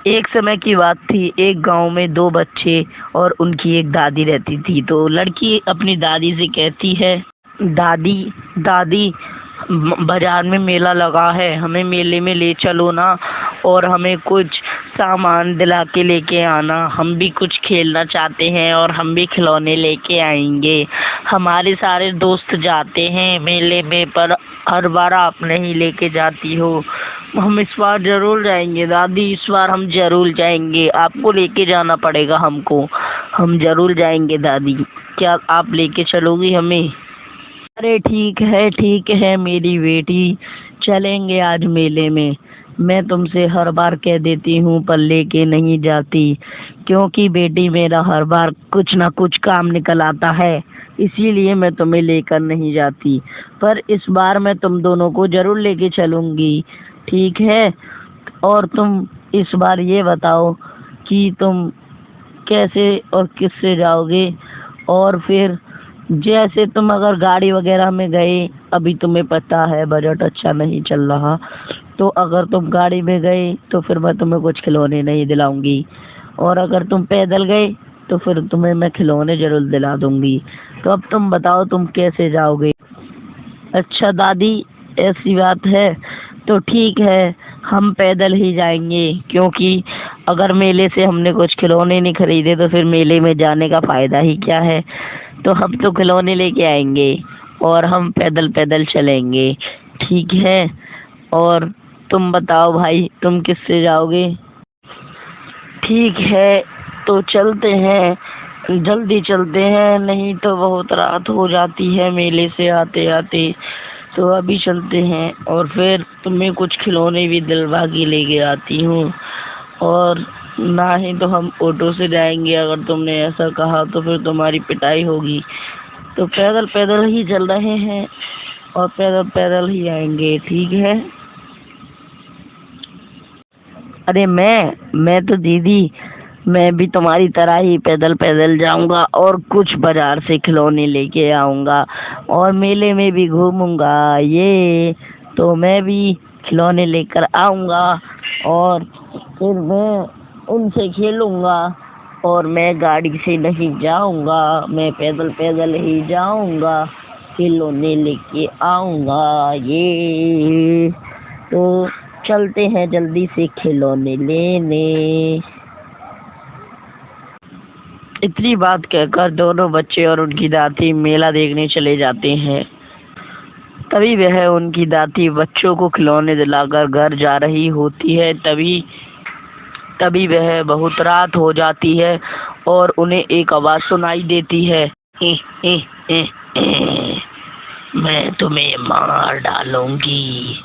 एक समय की बात थी। एक गांव में दो बच्चे और उनकी एक दादी रहती थी। तो लड़की अपनी दादी से कहती है, दादी दादी, बाजार में मेला लगा है, हमें मेले में ले चलो ना, और हमें कुछ सामान दिला के लेके आना। हम भी कुछ खेलना चाहते हैं और हम भी खिलौने लेके आएंगे। हमारे सारे दोस्त जाते हैं मेले में, पर हर बार आप नहीं लेके जाती हो। हम इस बार जरूर जाएंगे दादी, इस बार हम जरूर जाएंगे, आपको लेके जाना पड़ेगा हमको। हम जरूर जाएंगे दादी, क्या आप लेके चलोगी हमें? अरे ठीक है मेरी बेटी, चलेंगे आज मेले में। मैं तुमसे हर बार कह देती हूँ पर लेके नहीं जाती, क्योंकि बेटी मेरा हर बार कुछ ना कुछ काम निकल आता है, इसीलिए मैं तुम्हें लेकर नहीं जाती। पर इस बार मैं तुम दोनों को जरूर लेके चलूंगी, ठीक है? और तुम इस बार ये बताओ कि तुम कैसे और किससे जाओगे? और फिर जैसे तुम अगर गाड़ी वगैरह में गए, अभी तुम्हें पता है बजट अच्छा नहीं चल रहा, तो अगर तुम गाड़ी में गए तो फिर मैं तुम्हें कुछ खिलौने नहीं दिलाऊंगी, और अगर तुम पैदल गए तो फिर तुम्हें मैं खिलौने जरूर दिला दूंगी। तो अब तुम बताओ तुम कैसे जाओगे? अच्छा दादी, ऐसी बात है तो ठीक है, हम पैदल ही जाएंगे, क्योंकि अगर मेले से हमने कुछ खिलौने नहीं खरीदे तो फिर मेले में जाने का फायदा ही क्या है। तो हम तो खिलौने लेके आएंगे और हम पैदल पैदल चलेंगे, ठीक है? और तुम बताओ भाई, तुम किससे जाओगे? ठीक है, तो चलते हैं, जल्दी चलते हैं, नहीं तो बहुत रात हो जाती है मेले से आते आते। तो अभी चलते हैं और फिर तुम्हें कुछ खिलौने भी दिलवा के लेके आती हूँ। और ना ही तो हम ऑटो से जाएंगे, अगर तुमने ऐसा कहा तो फिर तुम्हारी पिटाई होगी। तो पैदल पैदल ही चल रहे हैं और पैदल पैदल ही आएंगे, ठीक है? अरे मैं तो दीदी, मैं भी तुम्हारी तरह ही पैदल पैदल जाऊंगा और कुछ बाजार से खिलौने लेके आऊंगा और मेले में भी घूमूंगा। ये तो मैं भी खिलौने लेकर आऊंगा और फिर मैं उनसे खेलूंगा, और मैं गाड़ी से नहीं जाऊंगा, मैं पैदल पैदल ही जाऊंगा, खिलौने लेके आऊंगा। ये तो चलते हैं जल्दी से खिलौने लेने। इतनी बात कहकर दोनों बच्चे और उनकी दादी मेला देखने चले जाते हैं। तभी वह उनकी दादी बच्चों को खिलौने दिलाकर घर जा रही होती है। तभी तभी वह बहुत रात हो जाती है और उन्हें एक आवाज सुनाई देती है, "एह, एह, एह, एह, मैं तुम्हें मार डालूंगी।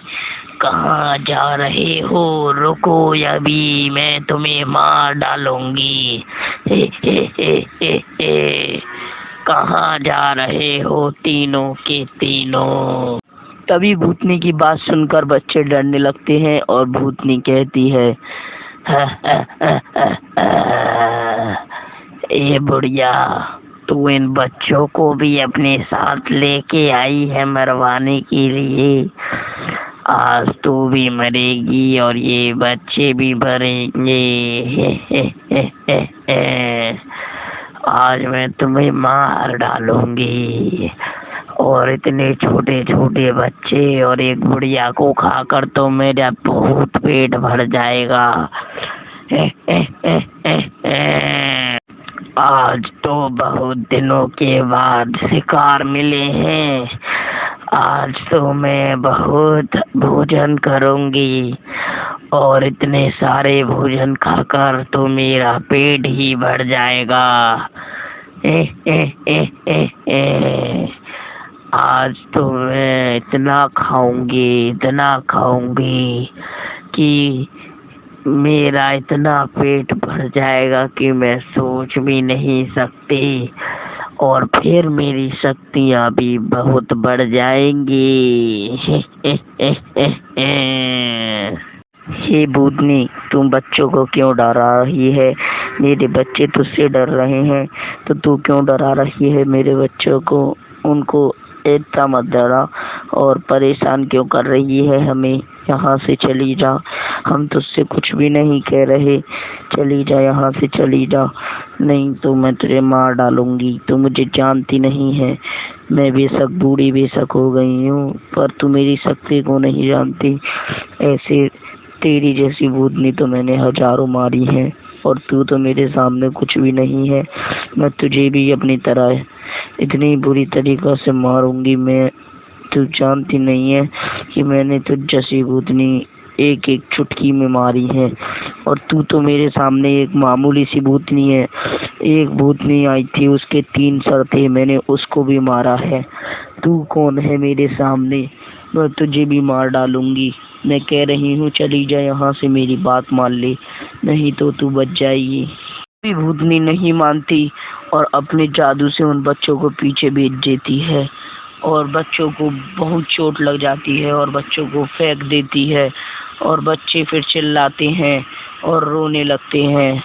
कहाँ जा रहे हो? रुको, अभी मैं तुम्हें मार डालूंगी। हे हे हे हे हे। कहाँ जा रहे हो तीनों के तीनों?" तभी भूतनी की बात सुनकर बच्चे डरने लगते हैं और भूतनी कहती है, "ए बुढ़िया, तू इन बच्चों को भी अपने साथ लेके आई है मरवाने के लिए। आज तू भी मरेगी और ये बच्चे भी मरेंगे। आज मैं तुम्हें मार डालूंगी, और इतने छोटे छोटे बच्चे और एक बुढ़िया को खाकर तो मेरा बहुत पेट भर जाएगा। आज तो बहुत दिनों के बाद शिकार मिले हैं, आज तो मैं बहुत भोजन करूंगी, और इतने सारे भोजन खाकर तो मेरा पेट ही भर जाएगा। आज तो मैं इतना खाऊंगी कि मेरा इतना पेट भर जाएगा कि मैं सोच भी नहीं सकती, और फिर मेरी शक्तियाँ भी बहुत बढ़ जाएंगी। हे भूतनी, तुम बच्चों को क्यों डरा रही है? मेरे बच्चे तुझसे डर रहे हैं, तो तू क्यों डरा रही है मेरे बच्चों को? उनको इतना मत डरा, और परेशान क्यों कर रही है हमें? यहाँ से चली जा, हम तुझसे कुछ भी नहीं कह रहे, चली जा यहाँ से, चली जा, नहीं तो मैं तुझे मार डालूंगी। तू मुझे जानती नहीं है, मैं बेशक बूढ़ी बेशक हो गई हूँ, पर तू मेरी शक्ति को नहीं जानती। ऐसे तेरी जैसी भूतनी तो मैंने हजारों मारी है, और तू तो मेरे सामने कुछ भी नहीं है। मैं तुझे भी अपनी तरह इतनी बुरी तरीक़ा से मारूंगी। मैं तू जानती नहीं है कि मैंने तुझ जैसी भूतनी एक एक चुटकी में मारी है, और तू तो मेरे सामने एक मामूली सी भूतनी है। एक भूतनी आई थी, उसके 3 सर थे, मैंने उसको भी मारा है। तू कौन है मेरे सामने? मैं तुझे भी मार डालूंगी। मैं कह रही हूँ चली जा यहाँ से, मेरी बात मान ले, नहीं तो तू बच जाएगी। भी भूतनी नहीं मानती और अपने जादू से उन बच्चों को पीछे भेज देती है, और बच्चों को बहुत चोट लग जाती है, और बच्चों को फेंक देती है, और बच्चे फिर चिल्लाते हैं और रोने लगते हैं।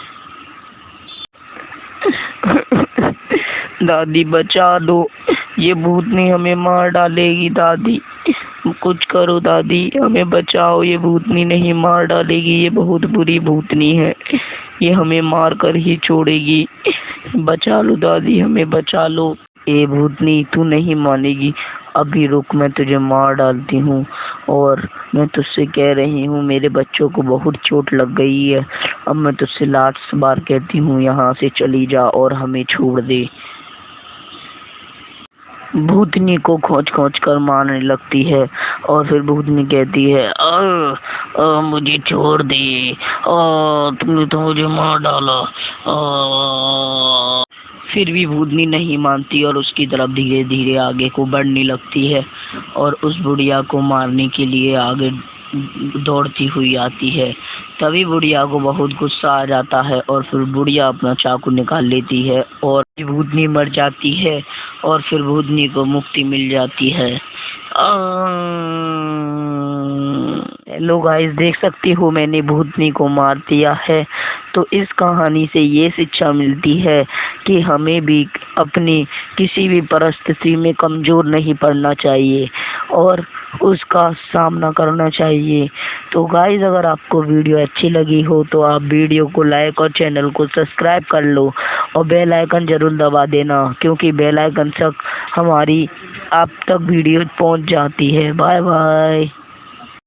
दादी बचा दो, ये भूतनी हमें मार डालेगी। दादी कुछ करो, दादी हमें बचाओ, ये भूतनी नहीं मार डालेगी, ये बहुत बुरी भूतनी है, ये हमें मार कर ही छोड़ेगी। बचा लो दादी, हमें बचा लो। ए भूतनी तू नहीं मानेगी, अभी रुक, मैं तुझे मार डालती हूँ। और मैं तुझसे कह रही हूँ, मेरे बच्चों को बहुत चोट लग गई है, अब मैं तुझसे लास्ट बार कहती हूँ, यहाँ से चली जा और हमें छोड़ दे। भूतनी को खोज खोज कर मारने लगती है, और फिर भूतनी कहती है मुझे छोड़ दे, तुमने तो मुझे मार डाला। फिर भी भूतनी नहीं मानती और उसकी तरफ धीरे धीरे आगे को बढ़ने लगती है, और उस बुढ़िया को मारने के लिए आगे दौड़ती हुई आती है। तभी बुढ़िया को बहुत गुस्सा आ जाता है, और फिर बुढ़िया अपना चाकू निकाल लेती है, और भूतनी मर जाती है, और फिर भूतनी को मुक्ति मिल जाती है। हेलो गाइस, देख सकते हो मैंने भूतनी को मार दिया है। तो इस कहानी से ये शिक्षा मिलती है कि हमें भी अपनी किसी भी परिस्थिति में कमज़ोर नहीं पड़ना चाहिए, और उसका सामना करना चाहिए। तो गाइस, अगर आपको वीडियो अच्छी लगी हो तो आप वीडियो को लाइक और चैनल को सब्सक्राइब कर लो, और बेल आइकन ज़रूर दबा देना, क्योंकि बेल आइकन से हमारी आप तक वीडियो पहुंच जाती है। Bye bye.